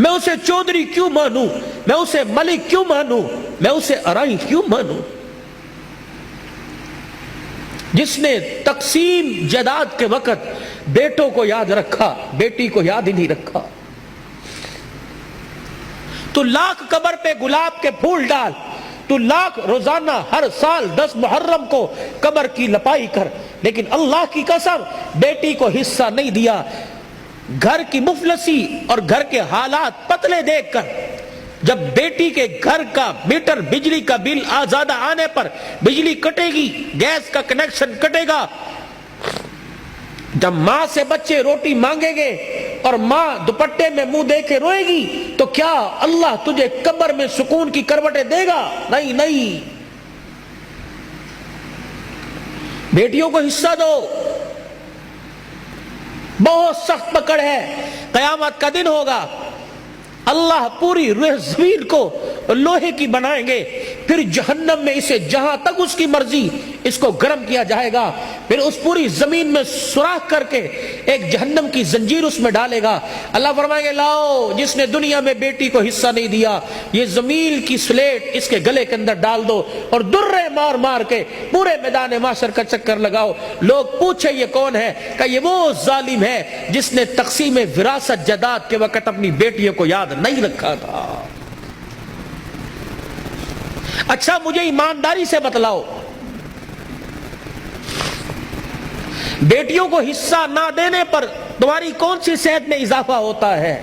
میں اسے چودھری کیوں مانوں، میں اسے ملک کیوں مانوں، میں اسے ارائی کیوں مانوں؟ جس نے تقسیم جائیداد کے وقت بیٹوں کو یاد رکھا، بیٹی کو یاد ہی نہیں رکھا۔ تو لاکھ قبر پہ گلاب کے پھول ڈال، تو لاکھ روزانہ ہر سال 10 محرم کو قبر کی لپائی کر، لیکن اللہ کی قسم بیٹی کو حصہ نہیں دیا۔ گھر کی مفلسی اور گھر کے حالات پتلے دیکھ کر، جب بیٹی کے گھر کا میٹر بجلی کا بل زیادہ آنے پر بجلی کٹے گی، گیس کا کنیکشن کٹے گا، جب ماں سے بچے روٹی مانگیں گے اور ماں دوپٹے میں منہ دے کے روئے گی، تو کیا اللہ تجھے قبر میں سکون کی کروٹیں دے گا؟ نہیں نہیں۔ بیٹیوں کو حصہ دو۔ بہت سخت پکڑ ہے، قیامت کا دن ہوگا، اللہ پوری روح زمین کو لوہے کی بنائیں گے، پھر جہنم میں اسے جہاں تک اس کی مرضی اس کو گرم کیا جائے گا، پھر اس پوری زمین میں سوراخ کر کے ایک جہنم کی زنجیر اس میں ڈالے گا۔ اللہ فرمائیں گے لاؤ، جس نے دنیا میں بیٹی کو حصہ نہیں دیا، یہ زمین کی سلیٹ اس کے گلے کے اندر ڈال دو اور درے مار مار کے پورے میدان معاشر کا چکر لگاؤ۔ لوگ پوچھے یہ کون ہے؟ کہ یہ وہ ظالم ہے جس نے تقسیم وراثت جائیداد کے وقت اپنی بیٹیوں کو یاد نہیں رکھا تھا۔ اچھا مجھے ایمانداری سے بتلاؤ، بیٹیوں کو حصہ نہ دینے پر تمہاری کون سی صحت میں اضافہ ہوتا ہے؟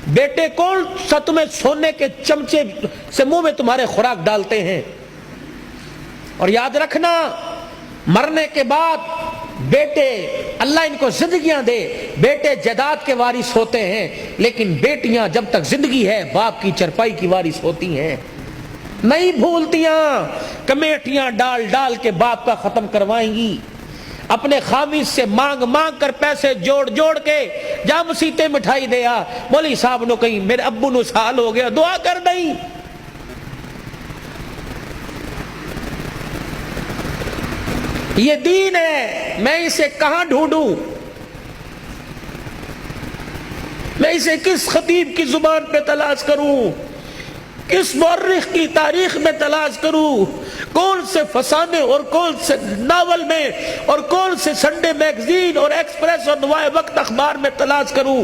بیٹے کون سا تمہیں سونے کے چمچے سے منہ میں تمہارے خوراک ڈالتے ہیں؟ اور یاد رکھنا، مرنے کے بعد بیٹے، اللہ ان کو زندگیاں دے، بیٹے جائیداد کے وارث ہوتے ہیں، لیکن بیٹیاں جب تک زندگی ہے باپ کی چرپائی کی وارث ہوتی ہیں۔ نہیں بھولتیاں، کمیٹیاں ڈال ڈال کے باپ کا ختم کروائیں گی، اپنے خامد سے مانگ مانگ کر پیسے جوڑ جوڑ کے جا مسیتے مٹھائی دیا، مولوی صاحب نو کہیں میرے ابو نو سال ہو گیا دعا کر دئی۔ یہ دین ہے، میں اسے کہاں ڈھونڈوں؟ میں اسے کس خطیب کی زبان پہ تلاش کروں؟ کس مورخ کی تاریخ میں تلاش کروں؟ کون سے فسانے اور کون سے ناول میں اور کون سے سنڈے میگزین اور ایکسپریس اور نوائے وقت اخبار میں تلاش کروں؟